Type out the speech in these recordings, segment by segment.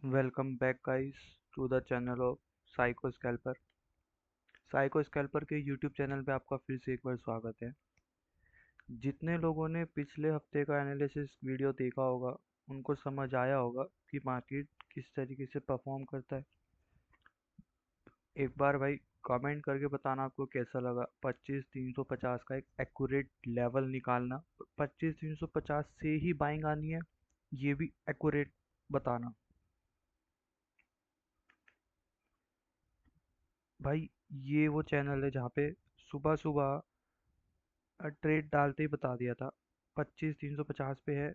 Welcome back guys to the channel of psycho scalper. Psycho scalper के YouTube channel पे आपका फिर से एक बार स्वागत है। जितने लोगों ने पिछले हफ्ते का एनालिसिस वीडियो देखा होगा उनको समझ आया होगा कि मार्केट किस तरीके से परफॉर्म करता है। एक बार भाई कमेंट करके बताना आपको कैसा लगा। 25,350 का एक एक्यूरेट लेवल निकालना, 25,350 से ही बाइंग आनी है, ये भी एक्यूरेट बताना। भाई ये वो चैनल है जहाँ पे सुबह सुबह ट्रेड डालते ही बता दिया था 25,350 पे है।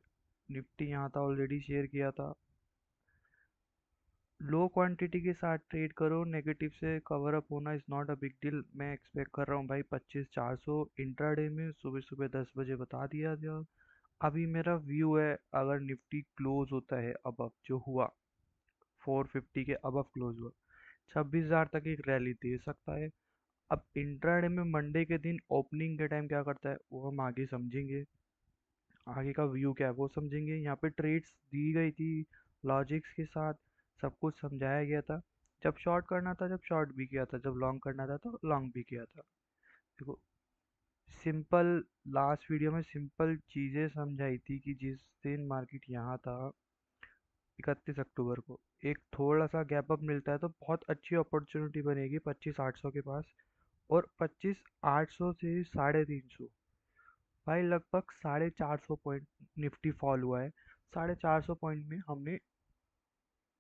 निफ्टी यहाँ था, ऑलरेडी शेयर किया था। लो क्वांटिटी के साथ ट्रेड करो, नेगेटिव से कवर अप होना is not a big deal. मैं एक्सपेक्ट कर रहा हूँ भाई 25,400 इंट्राडे में सुबह सुबह 10 बजे बता दिया था। अभी मेरा व्यू है, अगर निफ्टी क्लोज होता है अबव जो हुआ, 450 के अबव क्लोज हुआ, 26,000 तक एक रैली दे सकता है। अब इंट्राडे में मंडे के दिन ओपनिंग के टाइम क्या करता है वो हम आगे समझेंगे। आगे का व्यू क्या है वो समझेंगे। यहाँ पे ट्रेड्स दी गई थी लॉजिक्स के साथ, सब कुछ समझाया गया था। जब शॉर्ट करना था जब शॉर्ट भी किया था, जब लॉन्ग करना था तो लॉन्ग भी किया था। देखो सिंपल, लास्ट वीडियो में सिंपल चीज़ें समझाई थी कि जिस दिन मार्केट यहाँ था 31 अक्टूबर को, एक थोड़ा सा गैप अप मिलता है तो बहुत अच्छी अपॉर्चुनिटी बनेगी 25,800 के पास। और 25,800 से 350, भाई लगभग 450 पॉइंट निफ्टी फॉल हुआ है। 450 पॉइंट में हमने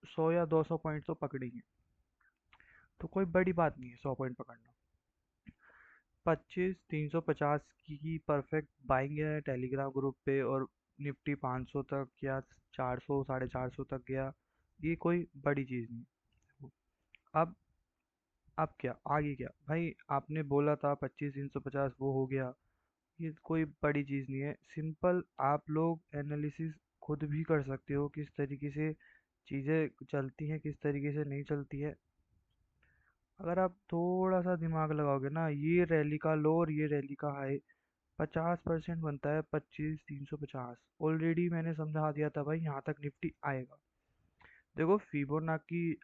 100 या 200 पॉइंट तो पकड़ेंगे, तो कोई बड़ी बात नहीं है 100 पॉइंट पकड़ना। 25,350 की परफेक्ट बाइंग है टेलीग्राम ग्रुप पे। और निफ्टी 500 तक या 400 450 तक गया, ये कोई बड़ी चीज़ नहीं। अब अब क्या आगे क्या भाई, आपने बोला था 25,350 वो हो गया, ये कोई बड़ी चीज़ नहीं है। सिंपल आप लोग एनालिसिस खुद भी कर सकते हो किस तरीके से चीज़ें चलती हैं, किस तरीके से नहीं चलती है। अगर आप थोड़ा सा दिमाग लगाओगे ना, ये रैली का लो और ये रैली का हाई 50% बनता है। 25,350 ऑलरेडी मैंने समझा दिया था भाई, यहाँ तक निफ्टी आएगा। देखो फिबोनाकी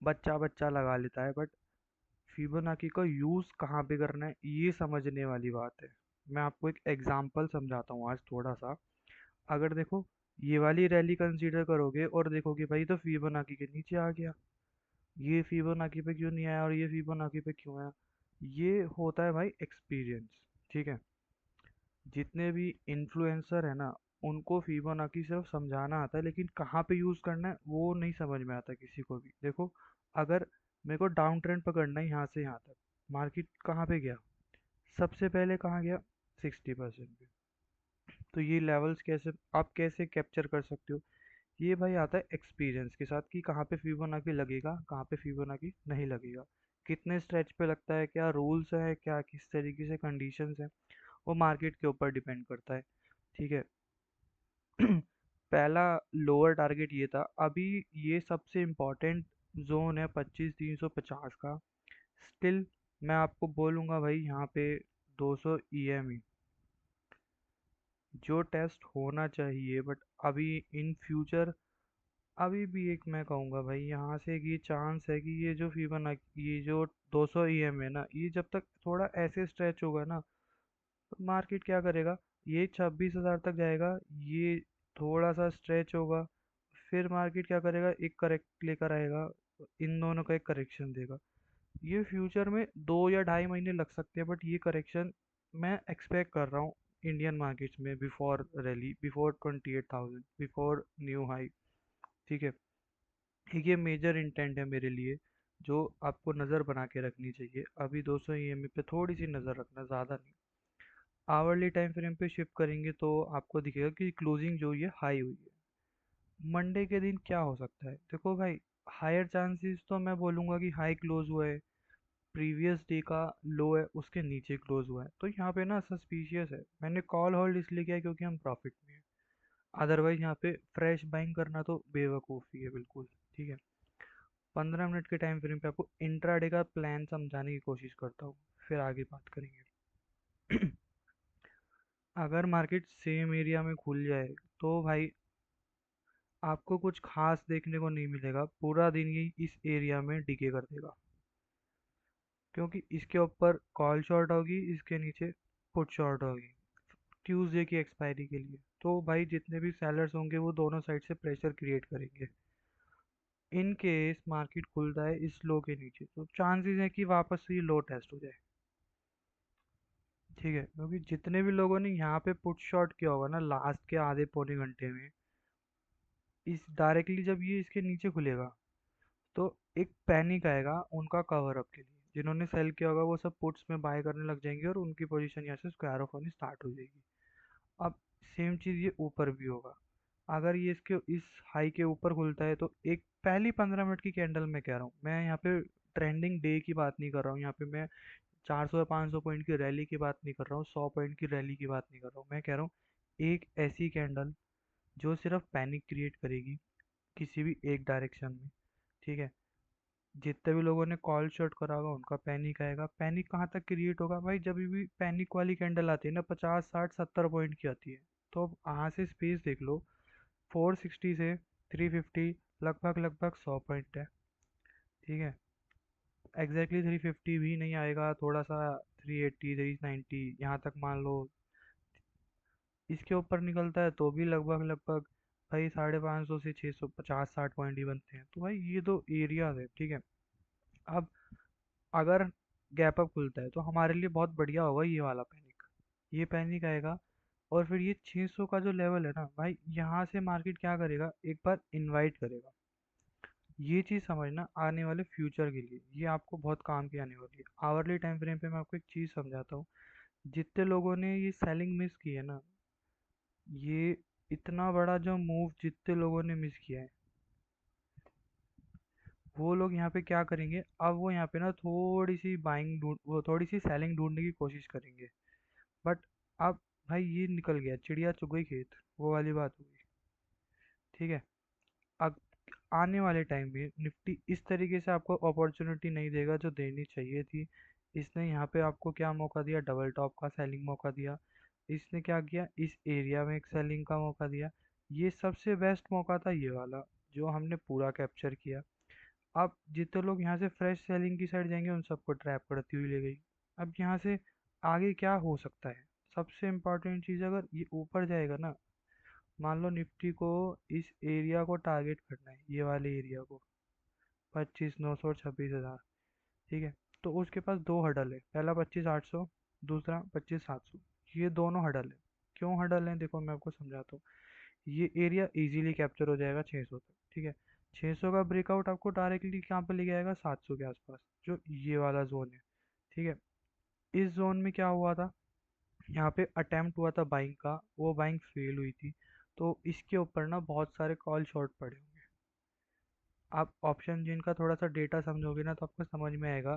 बच्चा बच्चा लगा लेता है, बट फिबोनाकी का यूज़ कहाँ पे करना है ये समझने वाली बात है। मैं आपको एक एग्जांपल समझाता हूँ आज थोड़ा सा। अगर देखो ये वाली रैली कंसीडर करोगे और देखोगे भाई तो फिबोनाची के नीचे आ गया, ये फिबोनाची पे क्यों नहीं आया और ये फिबोनाची पे क्यों आया। ये होता है भाई एक्सपीरियंस, ठीक है। जितने भी इन्फ्लुएंसर है ना, उनको फिबोनाची सिर्फ समझाना आता है, लेकिन कहाँ पे यूज़ करना है वो नहीं समझ में आता किसी को भी। देखो अगर मेरे को डाउन ट्रेंड पकड़ना है यहाँ से यहाँ तक, मार्केट कहाँ पे गया, सबसे पहले कहाँ गया, 60% पे। तो ये लेवल्स कैसे आप कैसे कैप्चर कर सकते हो, ये भाई आता है एक्सपीरियंस के साथ कि कहाँ पे फिबोनाची लगेगा, कहाँ पे फिबोनाची नहीं लगेगा, कितने स्ट्रेच पे लगता है, क्या रूल्स है, क्या किस तरीके से कंडीशंस है, वो मार्केट के ऊपर डिपेंड करता है, ठीक है। पहला लोअर टारगेट ये था। अभी ये सबसे इम्पोर्टेंट जोन है 25,350 का। स्टिल मैं आपको बोलूँगा भाई यहाँ पे 200 ईएमई जो टेस्ट होना चाहिए, बट अभी इन फ्यूचर अभी भी एक मैं कहूँगा भाई यहाँ से कि ये चांस है कि ये जो फीबना ये जो 200 ईएम है ना, ये जब तक थोड़ा ऐसे स्ट्रेच होगा ना तो मार्केट क्या करेगा, ये 26,000 तक जाएगा, ये थोड़ा सा स्ट्रेच होगा, फिर मार्केट क्या करेगा, एक करेक्ट लेकर आएगा, इन दोनों का एक करेक्शन देगा। ये फ्यूचर में 2 या ढाई महीने लग सकते हैं, बट ये करेक्शन मैं एक्सपेक्ट कर रहा हूँ इंडियन मार्केट्स में before rally, before 28,000, before new high, ठीक है। एक ये मेजर इंटेंट है मेरे लिए जो आपको नज़र बना के रखनी चाहिए। अभी 200 ईएमए पे थोड़ी सी नज़र रखना, ज़्यादा नहीं। आवरली टाइम फ्रेम पे शिफ्ट करेंगे तो आपको दिखेगा कि क्लोजिंग जो हुई है हाई हुई है। मंडे के दिन क्या हो सकता है, देखो भाई हायर चांसेस तो मैं बोलूँगा कि हाई क्लोज हुआ है, प्रीवियस डे का लो है उसके नीचे क्लोज हुआ है, तो यहाँ पे ना सस्पिशियस है। मैंने कॉल होल्ड इसलिए किया क्योंकि हम प्रॉफिट में हैं। अदरवाइज यहाँ पे फ्रेश बाइंग करना तो बेवकूफ़ी है बिल्कुल, ठीक है। 15 मिनट के टाइम फ्रेम पे आपको इंट्राडे का प्लान समझाने की कोशिश करता हूँ, फिर आगे बात करेंगे। अगर मार्केट सेम एरिया में खुल जाए तो भाई आपको कुछ खास देखने को नहीं मिलेगा, पूरा दिन ये इस एरिया में डिके कर देगा, क्योंकि इसके ऊपर कॉल शॉर्ट होगी, इसके नीचे पुट शॉर्ट होगी ट्यूसडे की एक्सपायरी के लिए। तो भाई जितने भी सेलर्स होंगे वो दोनों साइड से प्रेशर क्रिएट करेंगे। इन केस मार्केट खुलता है इस लो के नीचे, तो चांसेस है कि वापस से ये लो टेस्ट हो जाए। ठीक है, क्योंकि जितने भी लोगों ने यहाँ पे पुट शॉट किया होगा ना लास्ट के आधे पौने घंटे में, इस डायरेक्टली जब ये इसके नीचे खुलेगा तो एक पैनिक आएगा उनका कवर अप के लिए। जिन्होंने सेल किया होगा वो सब पुट्स में बाय करने लग जाएंगे और उनकी पोजीशन यहाँ से स्क्वायर ऑफ होनी स्टार्ट हो जाएगी। अब सेम चीज़ ये ऊपर भी होगा। अगर ये इसके इस हाई के ऊपर खुलता है तो एक पहली 15 मिनट की कैंडल मैं कह रहा हूँ, मैं यहाँ पे ट्रेंडिंग डे की बात नहीं कर रहा हूँ, यहाँ पे मैं 400 या 500 पॉइंट की रैली की बात नहीं कर रहा हूँ, 100 पॉइंट की रैली की बात नहीं कर रहा हूँ। मैं कह रहा हूँ एक ऐसी कैंडल जो सिर्फ पैनिक क्रिएट करेगी किसी भी एक डायरेक्शन में। ठीक है, जितने भी लोगों ने कॉल शॉट करा होगा उनका पैनिक आएगा। पैनिक कहाँ तक क्रिएट होगा भाई, जब भी पैनिक वाली कैंडल आती है ना 50 60 70 पॉइंट की आती है, तो अब यहाँ से स्पेस देख लो, 460 से 350, लगभग लगभग 100 पॉइंट है। ठीक है, एग्जैक्टली 350 भी नहीं आएगा, थोड़ा सा 380 390 यहाँ तक मान लो। इसके ऊपर निकलता है तो भी लगभग लगभग भाई 550 से 650 60 पॉइंट ही बनते हैं। तो भाई ये दो एरियाज है। ठीक है, अब अगर गैप अप खुलता है तो हमारे लिए बहुत बढ़िया होगा ये वाला पैनिक। ये पैनिक आएगा और फिर ये 600 का जो लेवल है ना भाई, यहाँ से मार्केट क्या करेगा, एक बार इनवाइट करेगा। ये चीज़ समझना आने वाले फ्यूचर के लिए, ये आपको बहुत काम की आने वाली है। आवरली टाइम फ्रेम पे मैं आपको एक चीज़ समझाता हूँ। जितने लोगों ने ये सेलिंग मिस की है ना, ये इतना बड़ा जो मूव जितने लोगों ने मिस किया है, वो लोग यहाँ पे क्या करेंगे, अब वो यहाँ पे ना थोड़ी सी बाइंग ढूंढ वो थोड़ी सी सेलिंग ढूंढने की कोशिश करेंगे। बट अब भाई ये निकल गया, चिड़िया चुग गई खेत, वो वाली बात होगी। ठीक है, अब आने वाले टाइम में निफ्टी इस तरीके से आपको अपॉर्चुनिटी नहीं देगा जो देनी चाहिए थी। इसने यहाँ पे आपको क्या मौका दिया, डबल टॉप का सेलिंग मौका दिया। इसने क्या किया, इस एरिया में एक सेलिंग का मौका दिया। ये सबसे बेस्ट मौका था ये वाला, जो हमने पूरा कैप्चर किया। अब जितने लोग यहाँ से फ्रेश सेलिंग की साइड जाएंगे उन सबको ट्रैप करती हुई ले गई। अब यहाँ से आगे क्या हो सकता है, सबसे इम्पोर्टेंट चीज़, अगर ये ऊपर जाएगा ना, मान लो निफ्टी को इस एरिया को टारगेट करना है, ये वाले एरिया को, 25 900 और 26 हज़ार। ठीक है, तो उसके पास दो हडल है, पहला 25 800, दूसरा 25 700। ये दोनों हडल है। क्यों हडल है, देखो मैं आपको समझाता हूँ। ये एरिया इजीली कैप्चर हो जाएगा 600 तक। ठीक है, 600 का ब्रेकआउट आपको डायरेक्टली कहाँ पे लेके आएगा, 700 के आसपास, जो ये वाला जोन है। ठीक है, इस जोन में क्या हुआ था, यहाँ पे अटेम्प्ट हुआ था बाइंग का, वो बाइंग फेल हुई थी। तो इसके ऊपर ना बहुत सारे कॉल शॉर्ट पड़े होंगे। आप ऑप्शन जिनका थोड़ा सा डेटा समझोगे ना तो आपको समझ में आएगा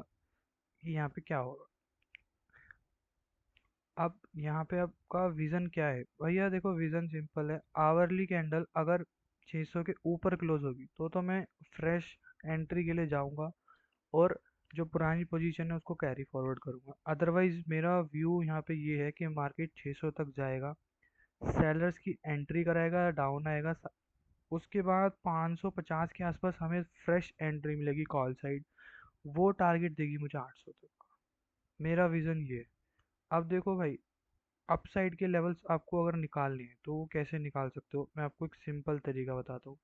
कि यहाँ पे क्या होगा। अब यहाँ पे आपका विजन क्या है भैया, देखो विजन सिंपल है। आवरली कैंडल अगर 600 के ऊपर क्लोज होगी तो मैं फ्रेश एंट्री के लिए जाऊंगा और जो पुरानी पोजीशन है उसको कैरी फॉरवर्ड करूंगा। अदरवाइज मेरा व्यू यहाँ पे ये है कि मार्केट 600 तक जाएगा, सेलर्स की एंट्री कराएगा, डाउन आएगा, उसके बाद 550 के आसपास हमें फ्रेश एंट्री मिलेगी कॉल साइड, वो टारगेट देगी मुझे 800 तक। मेरा विजन ये है। अब देखो भाई, अपसाइड के लेवल्स आपको अगर निकालने हैं तो वो कैसे निकाल सकते हो, मैं आपको एक सिंपल तरीका बताता हूँ।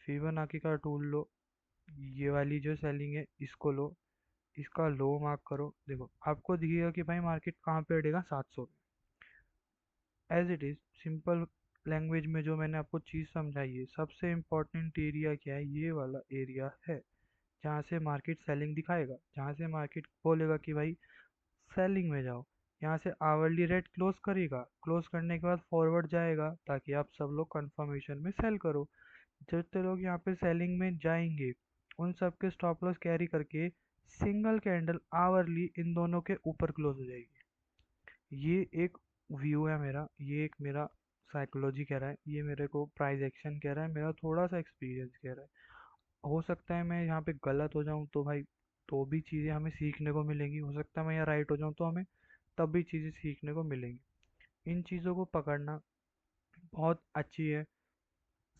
फिबोनाची का टूल लो, ये वाली जो सेलिंग है इसको लो, इसका लो मार्क करो, देखो आपको दिखेगा कि भाई मार्केट कहाँ पे अड़ेगा, 700 में। As it is simple language में जो मैंने आपको चीज़ समझाई है, सबसे इम्पोर्टेंट एरिया क्या है, ये वाला एरिया है। जहाँ से मार्केट सेलिंग दिखाएगा, जहाँ से मार्केट बोलेगा कि भाई सेलिंग में जाओ। यहाँ से आवरली रेट क्लोज करेगा, क्लोज करने के बाद फॉरवर्ड जाएगा ताकि आप सब लोग कंफर्मेशन में सेल करो। जितने लोग यहाँ पे सेलिंग में जाएंगे उन सब के स्टॉप लॉस कैरी करके सिंगल कैंडल आवरली इन दोनों के ऊपर क्लोज हो जाएगी। ये एक व्यू है मेरा, ये एक मेरा साइकोलॉजी कह रहा है, ये मेरे को प्राइस एक्शन कह रहा है, मेरा थोड़ा सा एक्सपीरियंस कह रहा है। हो सकता है मैं यहाँ पे गलत हो जाऊँ तो भाई, तो भी चीज़ें हमें सीखने को मिलेंगी। हो सकता है मैं यहाँ राइट हो जाऊँ तो हमें तब भी चीज़ें सीखने को मिलेंगी। इन चीज़ों को पकड़ना बहुत अच्छी है।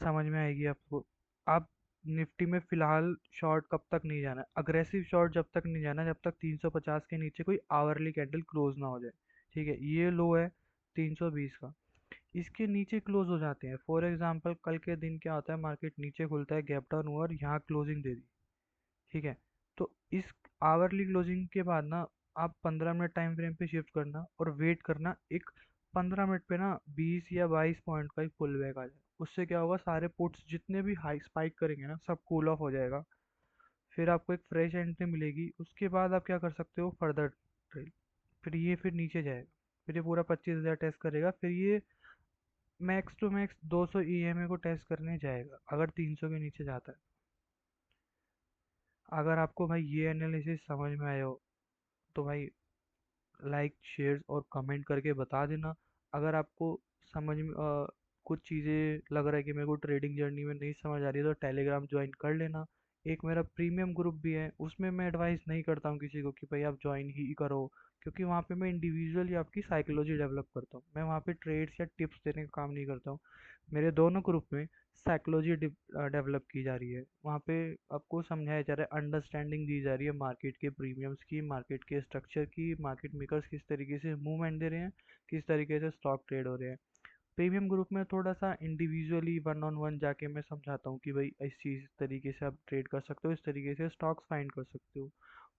समझ में आएगी आपको। आप निफ्टी में फिलहाल शॉर्ट कब तक नहीं जाना है, अग्रेसिव शॉर्ट जब तक नहीं जाना जब तक 350 के नीचे कोई आवरली कैंडल क्लोज ना हो जाए। ठीक है, ये लो है 320 का, इसके नीचे क्लोज हो जाते हैं। फॉर एग्जांपल कल के दिन क्या होता है, मार्केट नीचे खुलता है, गैप डाउन हुआ और यहाँ क्लोजिंग दे दी। ठीक है, तो इस आवरली क्लोजिंग के बाद ना आप 15 मिनट टाइम फ्रेम पे शिफ्ट करना और वेट करना, एक 15 मिनट पे ना 20 या 22 पॉइंट का एक पुल बैक आ जाए। उससे क्या होगा, सारे पुट्स जितने भी हाई स्पाइक करेंगे ना सब कूल ऑफ हो जाएगा। फिर आपको एक फ्रेश एंट्री मिलेगी। उसके बाद आप क्या कर सकते हो, फर्दर ट्रेल। फिर ये फिर नीचे जाएगा, फिर ये पूरा 25,000 टेस्ट करेगा, फिर ये मैक्स टू मैक्स 200 ईएमए को टेस्ट करने जाएगा अगर 300 के नीचे जाता है। अगर आपको भाई ये एनालिसिस समझ में आया हो तो भाई लाइक शेयर और कमेंट करके बता देना। अगर आपको समझ में कुछ चीज़ें लग रहा है कि मेरे को ट्रेडिंग जर्नी में नहीं समझ आ रही है तो टेलीग्राम ज्वाइन कर लेना। एक मेरा प्रीमियम ग्रुप भी है, उसमें मैं एडवाइस नहीं करता हूँ किसी को कि भाई आप ज्वाइन ही करो, क्योंकि वहाँ पे मैं इंडिविजुअली आपकी साइकोलॉजी डेवलप करता हूँ। मैं वहाँ पे ट्रेड्स या टिप्स देने का काम नहीं करता हूँ। मेरे दोनों ग्रुप में साइकोलॉजी डेवलप की जा रही है। वहाँ पे आपको समझाया जा रहा है, अंडरस्टैंडिंग दी जा रही है मार्केट के प्रीमियम्स की, मार्केट के स्ट्रक्चर की, मार्केट मेकर्स किस तरीके से मूवमेंट दे रहे हैं, किस तरीके से स्टॉक ट्रेड हो रहे हैं। प्रीमियम ग्रुप में थोड़ा सा इंडिविजुअली वन ऑन वन जाके मैं समझाता हूँ कि भाई इस चीज़ तरीके से आप ट्रेड कर सकते हो, इस तरीके से स्टॉक्स फाइंड कर सकते हो।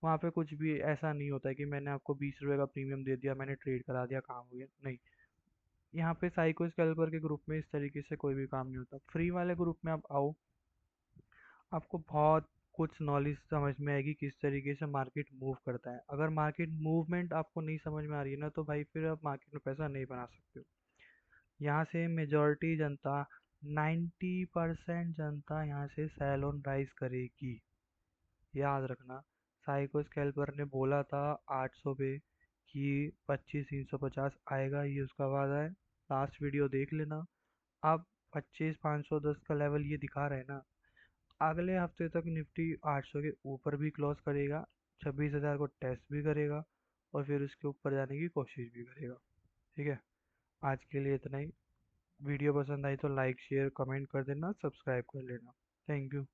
वहाँ पे कुछ भी ऐसा नहीं होता है कि मैंने आपको 20 रुपये का प्रीमियम दे दिया, मैंने ट्रेड करा दिया, काम हो गया, नहीं। यहाँ पे साइको स्कैल्पर के ग्रुप में इस तरीके से कोई भी काम नहीं होता। फ्री वाले ग्रुप में आप आओ, आपको बहुत कुछ नॉलेज समझ में आएगी किस तरीके से मार्केट मूव करता है। अगर मार्केट मूवमेंट आपको नहीं समझ में आ रही है ना तो भाई फिर आप मार्केट में पैसा नहीं बना सकते हो। यहाँ से मेजॉरिटी जनता, 90% जनता यहाँ से सेल ऑन राइज करेगी, याद रखना। साइको स्कैल्पर ने बोला था 800 पे कि 25,350 आएगा, ये उसका वादा है। लास्ट वीडियो देख लेना। अब 25,510 का लेवल ये दिखा रहे हैं ना, अगले हफ्ते तक निफ्टी 800 के ऊपर भी क्लोज करेगा, 26,000 को टेस्ट भी करेगा और फिर उसके ऊपर जाने की कोशिश भी करेगा। ठीक है, आज के लिए इतना ही। वीडियो पसंद आई तो लाइक शेयर कमेंट कर देना, सब्सक्राइब कर लेना। Thank you.